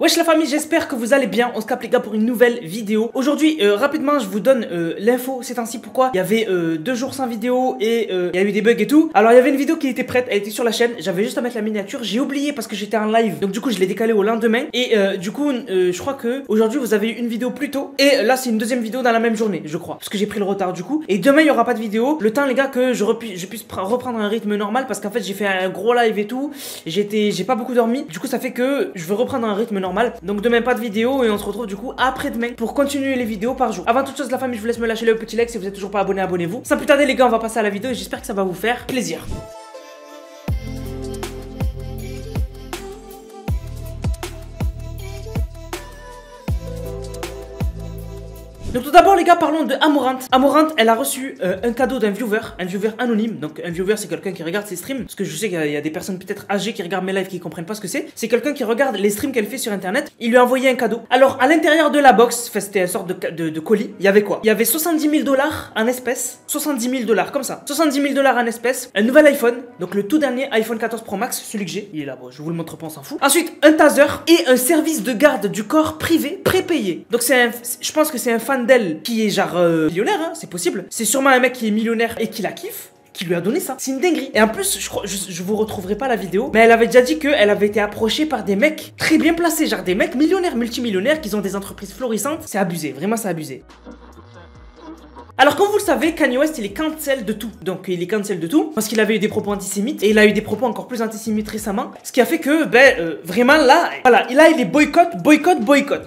Wesh la famille, j'espère que vous allez bien. On se capte les gars pour une nouvelle vidéo. Aujourd'hui, rapidement, je vous donne l'info ces temps-ci. Pourquoi il y avait 2 jours sans vidéo et il y a eu des bugs et tout. Alors il y avait une vidéo qui était prête, elle était sur la chaîne. J'avais juste à mettre la miniature. J'ai oublié parce que j'étais en live. Donc du coup, je l'ai décalé au lendemain. Et du coup, je crois que aujourd'hui vous avez eu une vidéo plus tôt. Et là, c'est une deuxième vidéo dans la même journée, je crois. Parce que j'ai pris le retard du coup. Et demain, il n'y aura pas de vidéo. Le temps les gars que je puisse reprendre un rythme normal parce qu'en fait, j'ai fait un gros live et tout. J'ai pas beaucoup dormi. Du coup, ça fait que je veux reprendre un rythme normal. Donc demain pas de vidéo et on se retrouve du coup après-demain pour continuer les vidéos par jour. Avant toute chose la famille, je vous laisse me lâcher le petit like. Si vous êtes toujours pas abonné, abonnez-vous. Sans plus tarder les gars, on va passer à la vidéo et j'espère que ça va vous faire plaisir. Donc tout d'abord les gars, parlons de Amouranth. Amouranth, elle a reçu un cadeau d'un viewer anonyme. Donc un viewer, c'est quelqu'un qui regarde ses streams. Parce que je sais qu'il y a des personnes peut-être âgées qui regardent mes lives qui comprennent pas ce que c'est. C'est quelqu'un qui regarde les streams qu'elle fait sur internet. Il lui a envoyé un cadeau. Alors à l'intérieur de la box, c'était une sorte de colis. Il y avait quoi? Il y avait 70 000 $ en espèces. 70 000 $ comme ça. 70 000 $ en espèces. Un nouvel iPhone. Donc le tout dernier iPhone 14 Pro Max. Celui que j'ai. Il est là, bon, je vous le montre pas, on s'en fout. Ensuite, un taser et un service de garde du corps privé prépayé. Donc je pense que c'est un fan d'elle qui est genre millionnaire, hein, c'est possible. C'est sûrement un mec qui est millionnaire et qui la kiffe, qui lui a donné ça. C'est une dinguerie. Et en plus, je vous retrouverai pas la vidéo, mais elle avait déjà dit qu'elle avait été approchée par des mecs très bien placés, genre des mecs millionnaires, multimillionnaires, qui ont des entreprises florissantes. C'est abusé, vraiment c'est abusé. Alors comme vous le savez, Kanye West il est cancel de tout. Donc il est cancel de tout parce qu'il avait eu des propos antisémites et il a eu des propos encore plus antisémites récemment. Ce qui a fait que vraiment là, voilà, il est boycott.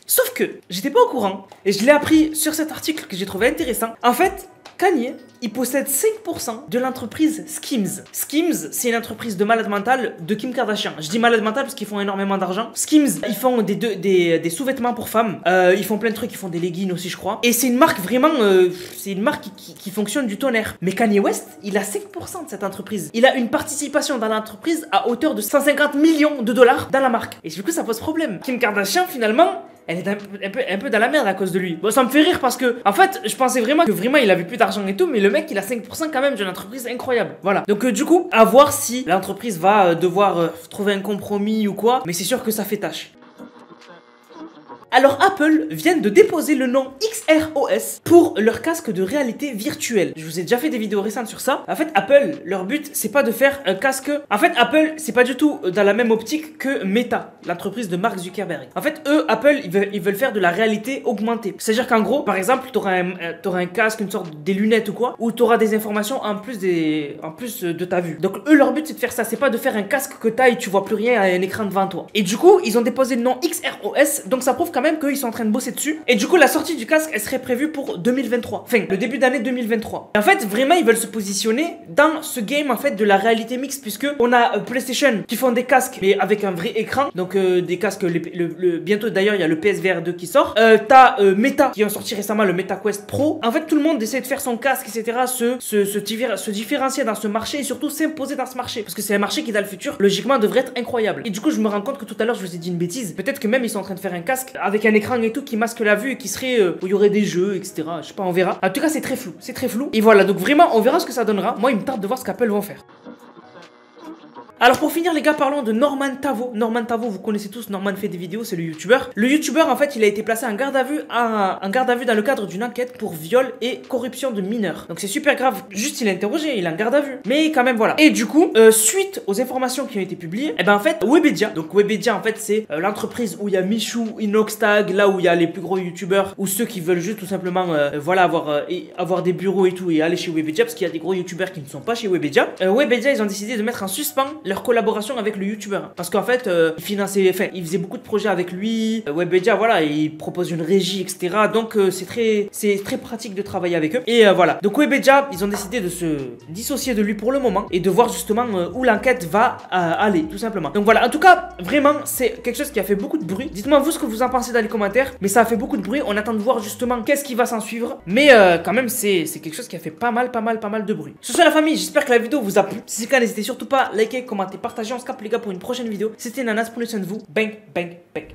Sauf que j'étais pas au courant et je l'ai appris sur cet article que j'ai trouvé intéressant. En fait, Kanye, il possède 5% de l'entreprise Skims. Skims, c'est une entreprise de malade mental de Kim Kardashian. Je dis malade mental parce qu'ils font énormément d'argent. Skims, ils font des sous-vêtements pour femmes. Ils font plein de trucs, ils font des leggings aussi, je crois. Et c'est une marque vraiment, c'est une marque qui fonctionne du tonnerre. Mais Kanye West, il a 5% de cette entreprise. Il a une participation dans l'entreprise à hauteur de 150 millions de $ dans la marque. Et du coup, ça pose problème. Kim Kardashian, finalement, elle est un peu dans la merde à cause de lui. Bon, ça me fait rire parce que, en fait, je pensais vraiment il avait plus d'argent et tout, mais le mec, il a 5% quand même d'une entreprise incroyable. Voilà. Donc, du coup, à voir si l'entreprise va devoir trouver un compromis ou quoi, mais c'est sûr que ça fait tâche. Alors Apple vient de déposer le nom XROS pour leur casque de réalité virtuelle. Je vous ai déjà fait des vidéos récentes sur ça. En fait, Apple, leur but, c'est pas de faire un casque. En fait, Apple, c'est pas du tout dans la même optique que Meta, l'entreprise de Mark Zuckerberg. En fait, eux, Apple, ils veulent faire de la réalité augmentée. C'est-à-dire qu'en gros, par exemple, t'auras un casque, une sorte des lunettes ou quoi, où t'auras des informations en plus de ta vue. Donc eux, leur but, c'est de faire ça. C'est pas de faire un casque que t'as et tu vois plus rien à un écran devant toi. Et du coup, ils ont déposé le nom XROS, donc ça prouve quand même qu'ils sont en train de bosser dessus. Et du coup, la sortie du casque, elle serait prévue pour 2023. Enfin, le début d'année 2023. Et en fait, vraiment, ils veulent se positionner dans ce game, en fait, de la réalité mixte, puisque on a PlayStation qui font des casques, mais avec un vrai écran. Donc, des casques, bientôt d'ailleurs, il y a le PSVR 2 qui sort. T'as Meta qui ont sorti récemment le MetaQuest Pro. En fait, tout le monde essaie de faire son casque, etc. Se différencier dans ce marché et surtout s'imposer dans ce marché. Parce que c'est un marché qui, dans le futur, logiquement, devrait être incroyable. Et du coup, je me rends compte que tout à l'heure, je vous ai dit une bêtise. Peut-être que même ils sont en train de faire un casque avec un écran et tout qui masque la vue et qui serait où il y aurait des jeux, etc. Je sais pas, on verra. En tout cas, c'est très flou. C'est très flou. Et voilà, donc vraiment, on verra ce que ça donnera. Moi, il me tarde de voir ce qu'Apple vont faire. Alors pour finir les gars, parlons de Norman Tavo. Norman Tavo, vous connaissez tous, Norman fait des vidéos, c'est le youtubeur. Le youtubeur en fait, il a été placé en garde à vue dans le cadre d'une enquête pour viol et corruption de mineurs. Donc c'est super grave, juste il est interrogé, il est en garde à vue. Mais quand même voilà. Et du coup, suite aux informations qui ont été publiées, et ben en fait, Webedia, donc Webedia en fait c'est l'entreprise où il y a Michou, Inoxtag, là où il y a les plus gros youtubeurs, ou ceux qui veulent juste tout simplement voilà avoir des bureaux et tout et aller chez Webedia, parce qu'il y a des gros youtubeurs qui ne sont pas chez Webedia. Webedia, ils ont décidé de mettre en suspens leur collaboration avec le youtubeur parce qu'en fait il faisait beaucoup de projets avec lui. Webedia voilà, il propose une régie etc. Donc c'est très pratique de travailler avec eux et voilà. Donc Webedia, ils ont décidé de se dissocier de lui pour le moment et de voir justement où l'enquête va aller tout simplement. Donc voilà, en tout cas vraiment c'est quelque chose qui a fait beaucoup de bruit. Dites-moi vous ce que vous en pensez dans les commentaires, mais ça a fait beaucoup de bruit. On attend de voir justement qu'est-ce qui va s'en suivre, mais quand même c'est quelque chose qui a fait pas mal de bruit. Ce soit la famille, j'espère que la vidéo vous a plu. Si c'est le cas, n'hésitez surtout pas à liker, commenter, partager. On se capte les gars pour une prochaine vidéo. C'était Nanas, prenez soin de vous. Bang, bang, bang.